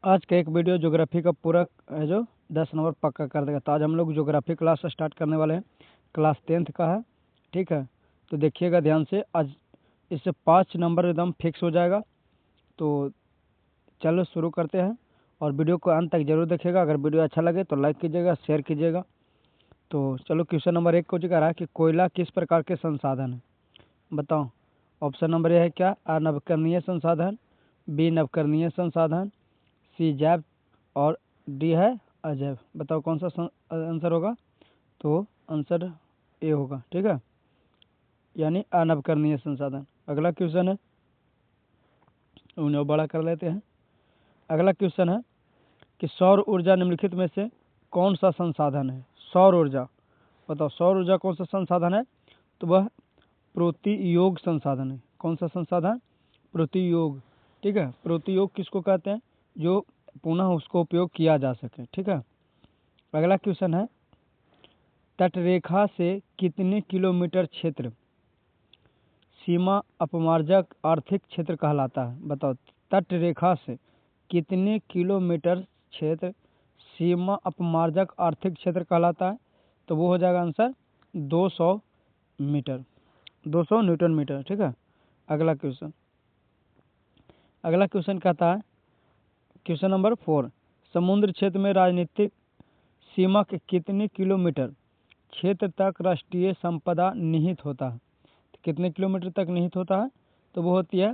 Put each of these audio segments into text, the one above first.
आज का एक वीडियो ज्योग्राफी का पूरा है जो 10 नंबर पक्का कर देगा। तो आज हम लोग ज्योग्राफी क्लास स्टार्ट करने वाले हैं। क्लास 10th का है, ठीक है। तो देखिएगा ध्यान से, आज इससे 5 नंबर एकदम फिक्स हो जाएगा। तो चलो शुरू करते हैं और वीडियो को अंत तक जरूर देखिएगा। अगर वीडियो अच्छा लगे तो लाइक कीजिएगा, शेयर कीजिएगा। तो चलो क्वेश्चन नंबर 1 को जिक्र रहा है कि कोयला किस प्रकार के संसाधन है, बताओ। ऑप्शन नंबर ए है क्या, अनवकरणीय संसाधन, बी नवकरणीय संसाधन, सी जैव और डी है अजैव। बताओ कौन सा आंसर होगा। तो आंसर ए होगा, ठीक है, यानी अनवकरणीय संसाधन। अगला क्वेश्चन है, उन्हें बड़ा कर लेते हैं। अगला क्वेश्चन है कि सौर ऊर्जा निम्नलिखित में से कौन सा संसाधन है। सौर ऊर्जा, बताओ सौर ऊर्जा कौन सा संसाधन है। तो वह प्रतियोग संसाधन है। कौन सा संसाधन, प्रतियोग, ठीक है। प्रतियोग किसको कहते हैं, जो पुनः उसको उपयोग किया जा सके, ठीक है। अगला क्वेश्चन है, तटरेखा से कितने किलोमीटर क्षेत्र सीमा अपमार्जक आर्थिक क्षेत्र कहलाता है। बताओ तटरेखा से कितने किलोमीटर क्षेत्र सीमा अपमार्जक आर्थिक क्षेत्र कहलाता है। तो वो हो जाएगा आंसर 200 मीटर, 200 न्यूटन मीटर, ठीक है। अगला क्वेश्चन कहता है, क्वेश्चन नंबर 4, समुद्र क्षेत्र में राजनीतिक सीमा के कितने किलोमीटर क्षेत्र तक राष्ट्रीय संपदा निहित होता है। तो कितने किलोमीटर तक निहित होता है। तो वो होती है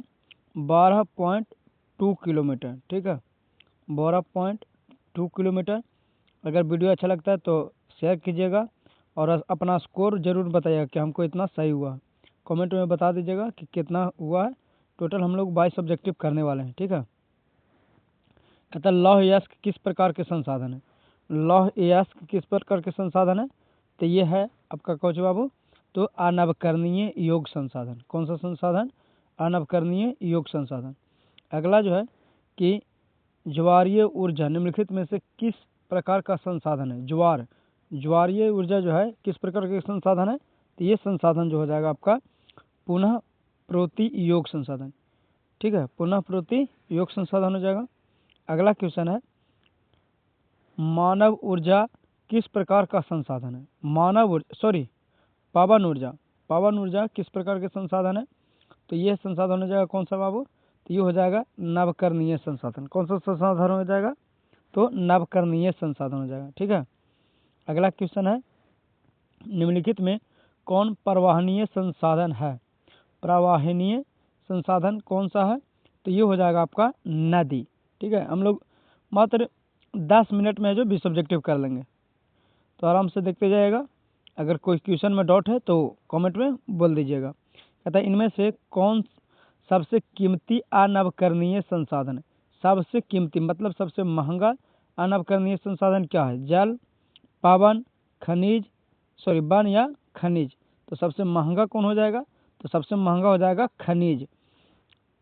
12.2 किलोमीटर, ठीक है, 12.2 किलोमीटर। अगर वीडियो अच्छा लगता है तो शेयर कीजिएगा और अपना स्कोर जरूर बताइएगा कि हमको इतना सही हुआ। कमेंट में बता दीजिएगा कि कितना हुआ है। टोटल हम लोग 22 सब्जेक्टिव करने वाले हैं, ठीक है। कहता है लौह अयस्क किस प्रकार के संसाधन है। लौह अयस्क किस प्रकार के संसाधन है। तो ये है आपका कोच बाबू, तो अनवकरणीय योग संसाधन। कौन सा संसाधन, अनवकरणीय योग संसाधन। अगला जो है कि ज्वारीय ऊर्जा निम्नलिखित में से किस प्रकार का संसाधन है। ज्वारीय ऊर्जा जो है किस प्रकार के संसाधन है। तो ये संसाधन जो हो जाएगा आपका पुनः प्रति योग संसाधन, ठीक है, पुनः प्रति योग संसाधन हो जाएगा। अगला क्वेश्चन है, मानव ऊर्जा किस प्रकार का संसाधन है। पवन ऊर्जा किस प्रकार के संसाधन है। तो ये संसाधन हो जाएगा कौन सा बाबू। तो ये हो जाएगा नवकरणीय संसाधन। कौन सा संसाधन हो जाएगा, तो नवकरणीय संसाधन हो जाएगा, ठीक है। अगला क्वेश्चन है, निम्नलिखित में कौन प्रवाहनीय संसाधन है। प्रवाहनीय संसाधन कौन सा है। तो ये हो जाएगा आपका नदी, ठीक है। हम लोग मात्र 10 मिनट में जो भी सब्जेक्टिव कर लेंगे, तो आराम से देखते जाएगा। अगर कोई क्वेश्चन में डाउट है तो कमेंट में बोल दीजिएगा। कहता है इनमें से कौन सबसे कीमती अनवकरणीय संसाधन है। सबसे कीमती मतलब सबसे महंगा अनवकरणीय संसाधन क्या है। जल, पवन, वन या खनिज। तो सबसे महंगा कौन हो जाएगा। तो सबसे महंगा हो जाएगा खनिज,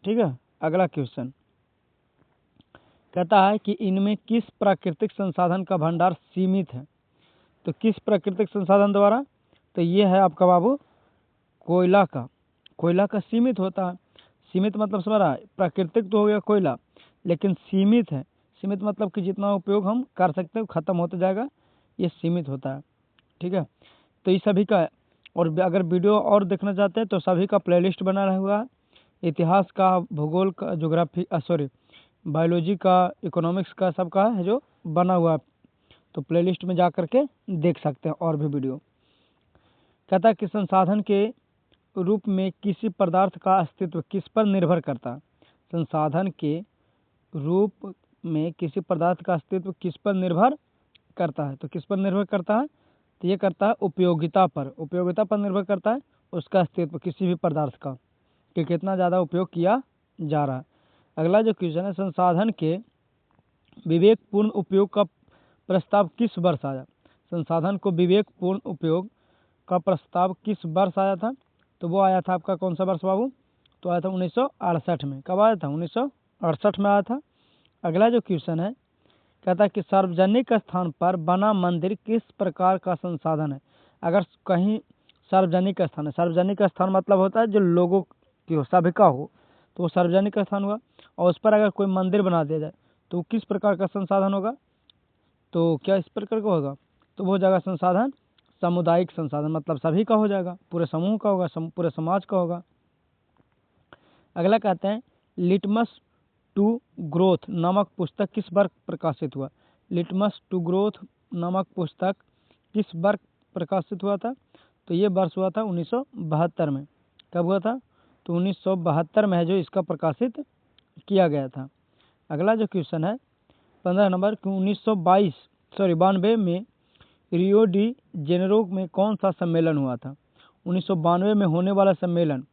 ठीक है। अगला क्वेश्चन कहता है कि इनमें किस प्राकृतिक संसाधन का भंडार सीमित है। तो किस प्राकृतिक संसाधन द्वारा। तो ये है आपका बाबू कोयला का सीमित होता है। सीमित मतलब समझ रहा है, प्राकृतिक तो हो गया कोयला, लेकिन सीमित है। सीमित मतलब कि जितना उपयोग हम कर सकते हैं खत्म होता जाएगा, ये सीमित होता है, ठीक है। तो ये सभी का, और अगर वीडियो और देखना चाहते हैं तो सभी का प्लेलिस्ट बना हुआ है। इतिहास का, भूगोल का, ज्योग्राफी बायोलॉजी का, इकोनॉमिक्स का, सबका है जो बना हुआ है। तो प्लेलिस्ट में जा करके देख सकते हैं और भी वीडियो। कहता है कि संसाधन के रूप में किसी पदार्थ का अस्तित्व किस पर निर्भर करता है। संसाधन के रूप में किसी पदार्थ का अस्तित्व किस पर निर्भर करता है। तो किस पर निर्भर करता है। तो ये करता है उपयोगिता पर निर्भर करता है उसका अस्तित्व किसी भी पदार्थ का, कि कितना ज़्यादा उपयोग किया जा रहा है। अगला जो क्वेश्चन है, संसाधन के विवेकपूर्ण उपयोग का प्रस्ताव किस वर्ष आया। संसाधन को विवेकपूर्ण उपयोग का प्रस्ताव किस वर्ष आया था। तो वो आया था आपका कौन सा वर्ष बाबू। तो आया था 1968 में। कब आया था, 1968 में आया था। अगला जो क्वेश्चन है, कहता है कि सार्वजनिक स्थान पर बना मंदिर किस प्रकार का संसाधन है। अगर कहीं सार्वजनिक स्थान है, सार्वजनिक स्थान मतलब होता है जो लोगों की हो, सभी का हो, तो वो सार्वजनिक स्थान हुआ। और उस पर अगर कोई मंदिर बना दिया जाए तो किस प्रकार का संसाधन होगा, तो क्या इस प्रकार का होगा, तो वो हो जाएगा संसाधन सामुदायिक संसाधन, मतलब सभी का हो जाएगा, पूरे समूह का होगा, पूरे समाज का होगा। अगला कहते हैं लिटमस टू ग्रोथ नामक पुस्तक किस वर्ष प्रकाशित हुआ। लिटमस टू ग्रोथ नामक पुस्तक किस वर्ष प्रकाशित हुआ था, तो ये वर्ष हुआ था 1972 में। कब हुआ था, तो 1972 में है जो इसका प्रकाशित किया गया था। अगला जो क्वेश्चन है 15 नंबर, 92 में रियो डी जेनेरो में कौन सा सम्मेलन हुआ था। 1992 में होने वाला सम्मेलन,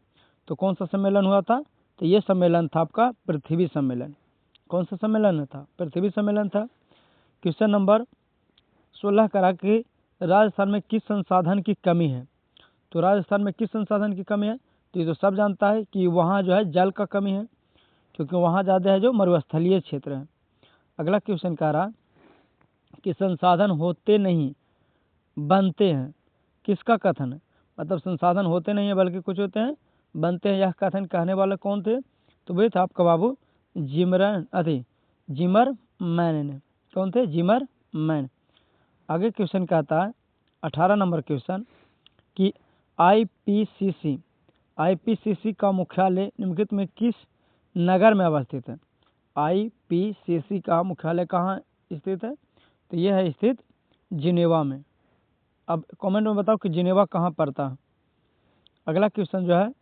तो कौन सा सम्मेलन हुआ था, तो ये सम्मेलन था आपका पृथ्वी सम्मेलन। कौन सा सम्मेलन था, पृथ्वी सम्मेलन था। क्वेश्चन नंबर 16 करा कि राजस्थान में किस संसाधन की कमी है, तो राजस्थान में किस संसाधन की कमी है, तो ये तो सब जानता है कि वहाँ जो है जल का कमी है, क्योंकि वहाँ ज़्यादा है जो मरुस्थलीय क्षेत्र है। अगला क्वेश्चन कह रहा कि संसाधन होते नहीं बनते हैं, किसका कथन है, मतलब संसाधन होते नहीं है बल्कि कुछ होते हैं बनते हैं, यह कथन कहने वाले कौन थे, तो वे थे आपका बाबू जिमरमैन ने। कौन थे, जिमरमैन। आगे क्वेश्चन कहता है 18 नंबर क्वेश्चन कि आईपीसीसी का मुख्यालय निम्नलिखित में किस नगर में अवस्थित है। आईपीसीसी का मुख्यालय कहाँ स्थित है, तो यह है स्थित जिनेवा में। अब कमेंट में बताओ कि जिनेवा कहाँ पड़ता है। अगला क्वेश्चन जो है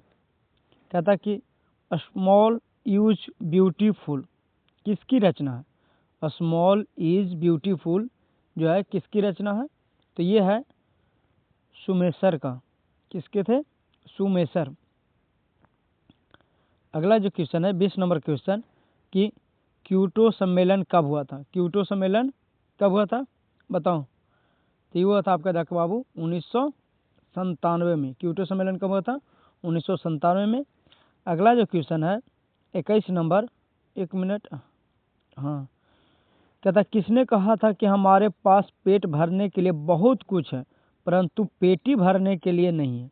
कहता है कि स्मॉल इज ब्यूटीफुल किसकी रचना है। स्मॉल इज ब्यूटीफुल जो है किसकी रचना है, तो ये है सुमेसर का। किसके थे, सुमेसर। अगला जो क्वेश्चन है 20 नंबर क्वेश्चन कि क्योटो सम्मेलन कब हुआ था। क्योटो सम्मेलन कब हुआ था बताओ, तो ये हुआ था आपका देखो बाबू 1997 में। क्योटो सम्मेलन कब हुआ था, 1997 में। अगला जो क्वेश्चन है 21 नंबर, एक मिनट, हाँ, कहता किसने कहा था कि हमारे पास पेट भरने के लिए बहुत कुछ है परंतु पेटी भरने के लिए नहीं है।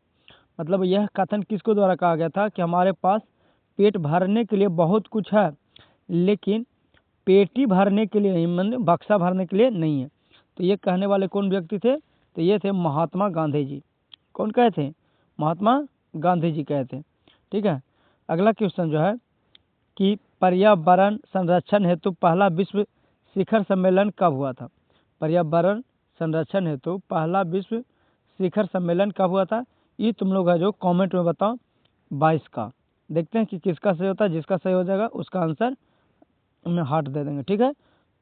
मतलब यह कथन किसको द्वारा कहा गया था कि हमारे पास पेट भरने के लिए बहुत कुछ है लेकिन पेटी भरने के लिए नहीं, मतलब बक्सा भरने के लिए नहीं है। तो ये कहने वाले कौन व्यक्ति थे, तो ये थे महात्मा गांधी जी। कौन कहे थे, महात्मा गांधी जी कहे थे। ठीक है। अगला क्वेश्चन जो है कि पर्यावरण संरक्षण हेतु पहला विश्व शिखर सम्मेलन कब हुआ था। पर्यावरण संरक्षण हेतु पहला विश्व शिखर सम्मेलन कब हुआ था, ये तुम लोग है जो कमेंट में बताओ 22 का। देखते हैं कि किसका सही होता है, जिसका सही हो जाएगा उसका आंसर हमें हार्ट दे देंगे। ठीक है।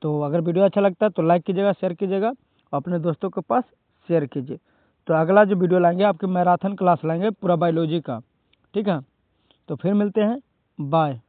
तो अगर वीडियो अच्छा लगता है तो लाइक कीजिएगा, शेयर कीजिएगा, अपने दोस्तों के पास शेयर कीजिए। तो अगला जो वीडियो लाएंगे आपके मैराथन क्लास लाएंगे पूरा बायोलॉजी का। ठीक है। तो फिर मिलते हैं, बाय।